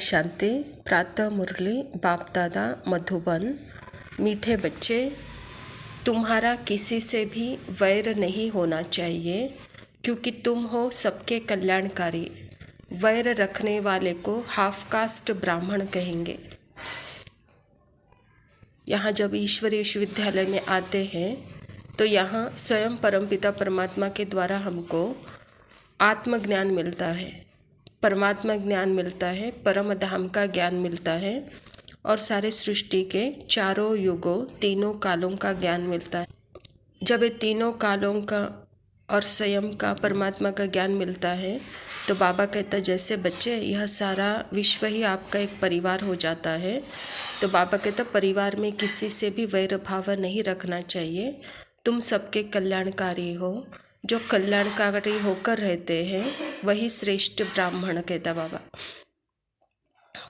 शांति। प्रातः मुरली बाप दादा मधुबन। मीठे बच्चे, तुम्हारा किसी से भी वैर नहीं होना चाहिए, क्योंकि तुम हो सबके कल्याणकारी। वैर रखने वाले को हाफ कास्ट ब्राह्मण कहेंगे। यहाँ जब ईश्वरीय विश्वविद्यालय में आते हैं तो यहाँ स्वयं परमपिता परमात्मा के द्वारा हमको आत्मज्ञान मिलता है, परमात्मा ज्ञान मिलता है, परम धाम का ज्ञान मिलता है और सारे सृष्टि के चारों युगों तीनों कालों का ज्ञान मिलता है। जब ये तीनों कालों का और स्वयं का परमात्मा का ज्ञान मिलता है तो बाबा कहता जैसे बच्चे यह सारा विश्व ही आपका एक परिवार हो जाता है। तो बाबा कहता परिवार में किसी से भी वैर भाव नहीं रखना चाहिए, तुम सबके कल्याणकारी हो। जो कल्याणकारी होकर रहते हैं वही श्रेष्ठ ब्राह्मण, कहता बाबा।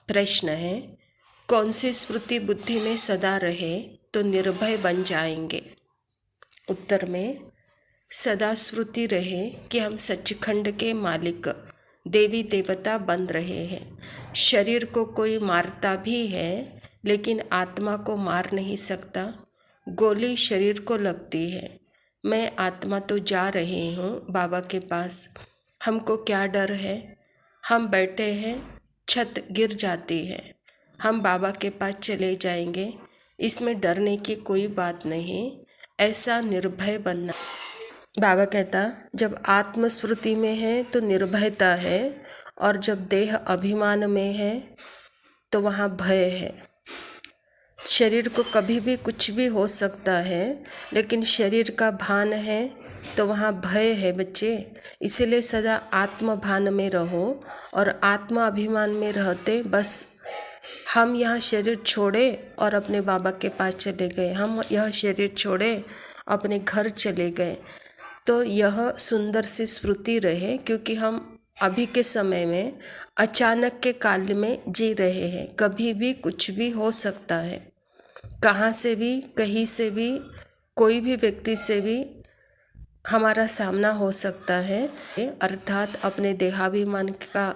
प्रश्न है, कौन सी स्मृति बुद्धि में सदा रहे तो निर्भय बन जाएंगे? उत्तर में सदा स्मृति रहे कि हम सच्चिखंड के मालिक देवी देवता बन रहे हैं। शरीर को कोई मारता भी है लेकिन आत्मा को मार नहीं सकता। गोली शरीर को लगती है, मैं आत्मा तो जा रही हूँ बाबा के पास, हमको क्या डर है? हम बैठे हैं, छत गिर जाती है, हम बाबा के पास चले जाएंगे, इसमें डरने की कोई बात नहीं। ऐसा निर्भय बनना। बाबा कहता जब आत्मस्मृति में है तो निर्भयता है, और जब देह अभिमान में है तो वहाँ भय है। शरीर को कभी भी कुछ भी हो सकता है, लेकिन शरीर का भान है तो वहाँ भय है बच्चे। इसीलिए सदा आत्मभान में रहो और आत्मा अभिमान में रहते बस हम यह शरीर छोड़े और अपने बाबा के पास चले गए, हम यह शरीर छोड़े अपने घर चले गए, तो यह सुंदर सी स्मृति रहे। क्योंकि हम अभी के समय में अचानक के काल में जी रहे हैं, कभी भी कुछ भी हो सकता है, कहाँ से भी कहीं से भी कोई भी व्यक्ति से भी हमारा सामना हो सकता है। अर्थात अपने देहाभिमान का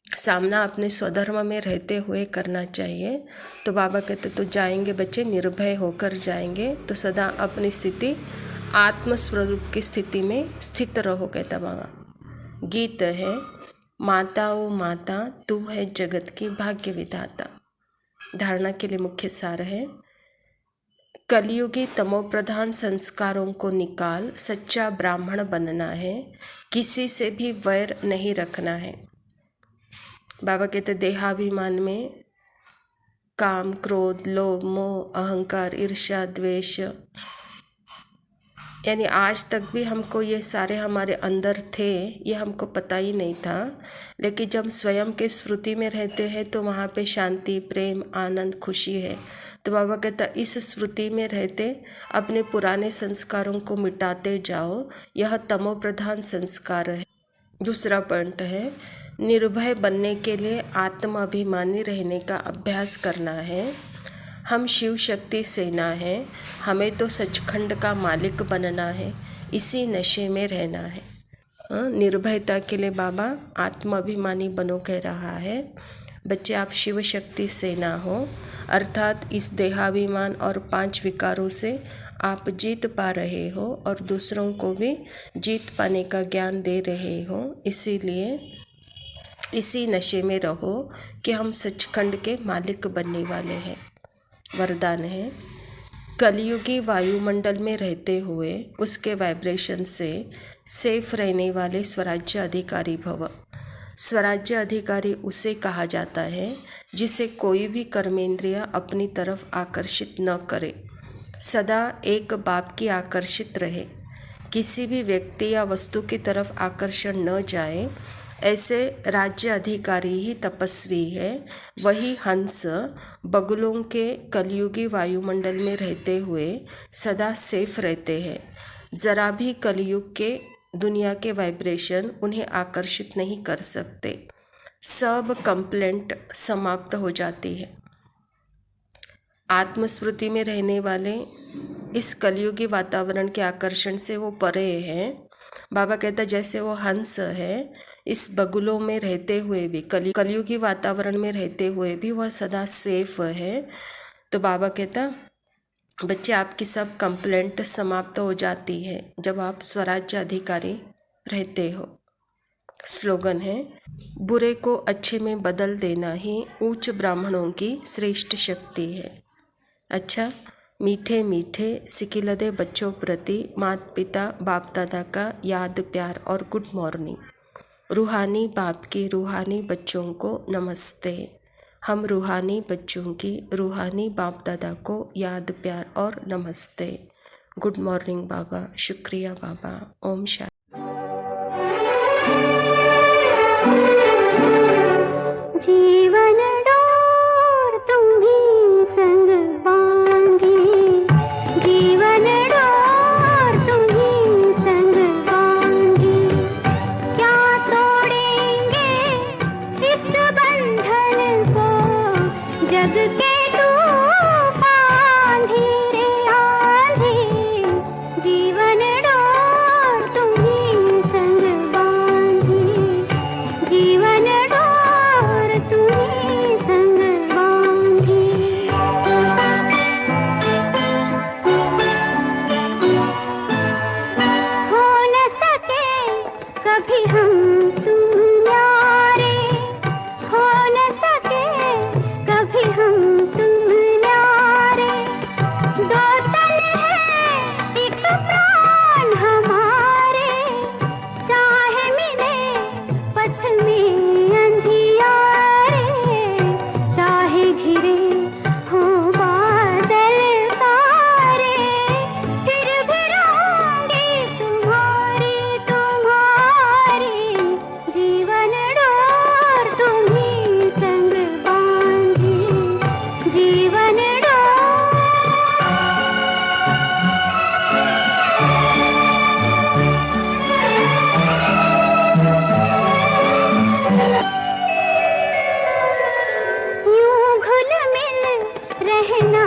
सामना अपने स्वधर्म में रहते हुए करना चाहिए। तो बाबा कहते तो जाएंगे बच्चे, निर्भय होकर जाएंगे, तो सदा अपनी स्थिति आत्मस्वरूप की स्थिति में स्थित रहो, कहता बाबा। गीत है, माता ओ माता तू है जगत की भाग्य विधाता। धारणा के लिए मुख्य सार है, कलयुगी तमोप्रधान संस्कारों को निकाल सच्चा ब्राह्मण बनना है, किसी से भी वैर नहीं रखना है। बाबा कहते देहाभिमान में काम, क्रोध, लोभ, मोह, अहंकार, ईर्ष्या, द्वेष, यानी आज तक भी हमको ये सारे हमारे अंदर थे, ये हमको पता ही नहीं था। लेकिन जब स्वयं के स्मृति में रहते हैं तो वहाँ पे शांति, प्रेम, आनंद, खुशी है। तो बाबा कहता इस स्मृति में रहते अपने पुराने संस्कारों को मिटाते जाओ, यह तमो प्रधान संस्कार है। दूसरा पॉइंट है, निर्भय बनने के लिए आत्माभिमानी रहने का अभ्यास करना है। हम शिव शक्ति सेना है, हमें तो सचखंड का मालिक बनना है, इसी नशे में रहना है। निर्भयता के लिए बाबा आत्माभिमानी बनो कह रहा है। बच्चे आप शिव शक्ति सेना हो, अर्थात इस देहाभिमान और 5 विकारों से आप जीत पा रहे हो और दूसरों को भी जीत पाने का ज्ञान दे रहे हो। इसीलिए इसी नशे में रहो कि हम सचखंड के मालिक बनने वाले हैं। वरदान है, कलयुगी वायुमंडल में रहते हुए उसके वाइब्रेशन से सेफ रहने वाले स्वराज्य अधिकारी भव। स्वराज्य अधिकारी उसे कहा जाता है जिसे कोई भी कर्मेंद्रिय अपनी तरफ आकर्षित न करे, सदा एक बाप की आकर्षित रहे, किसी भी व्यक्ति या वस्तु की तरफ आकर्षण न जाए। ऐसे राज्य अधिकारी ही तपस्वी है। वही हंस बगुलों के कलयुगी वायुमंडल में रहते हुए सदा सेफ रहते हैं। ज़रा भी कलयुग के दुनिया के वाइब्रेशन उन्हें आकर्षित नहीं कर सकते, सब कंप्लेंट समाप्त हो जाती है। आत्मस्मृति में रहने वाले इस कलयुगी वातावरण के आकर्षण से वो परे हैं बाबा कहता जैसे वो हंस है, इस बगुलों में रहते हुए भी, कलयुगी वातावरण में रहते हुए भी वह सदा सेफ है। तो बाबा कहता बच्चे आपकी सब कंप्लेंट समाप्त हो जाती है जब आप स्वराज्य अधिकारी रहते हो। स्लोगन है, बुरे को अच्छे में बदल देना ही उच्च ब्राह्मणों की श्रेष्ठ शक्ति है। अच्छा, मीठे मीठे सिकिलदे बच्चों प्रति माता पिता बाप दादा का याद प्यार और गुड मॉर्निंग। रूहानी बाप की रूहानी बच्चों को नमस्ते। हम रूहानी बच्चों की रूहानी बाप दादा को याद प्यार और नमस्ते। गुड मॉर्निंग बाबा, शुक्रिया बाबा, ओम शांति। जीवन डोर तुम्ही संग बांधी, जीवन डोर तुम्ही संग बांधी, क्या तोड़ेंगे इस बंधन को, जग के तूफान धीरे आंधी, जीवन डोर तुम्ही संग बांधी, जीवन डोर तुम्ही संग बांधी। हो न सके कभी हम तुम न्यारे, हो न सके कभी हम तुम न्यारे, दो तन है एक प्राण हमारे, चाहे मिले पथ में अंधियारे, चाहे घिरे हो बादल तारे, फिर भी रहूंगी तुम्हारी तुम्हारी, जीवन डोर तुम्ही संग बांधी, जीवन डोर। यूं घुल मिल रहना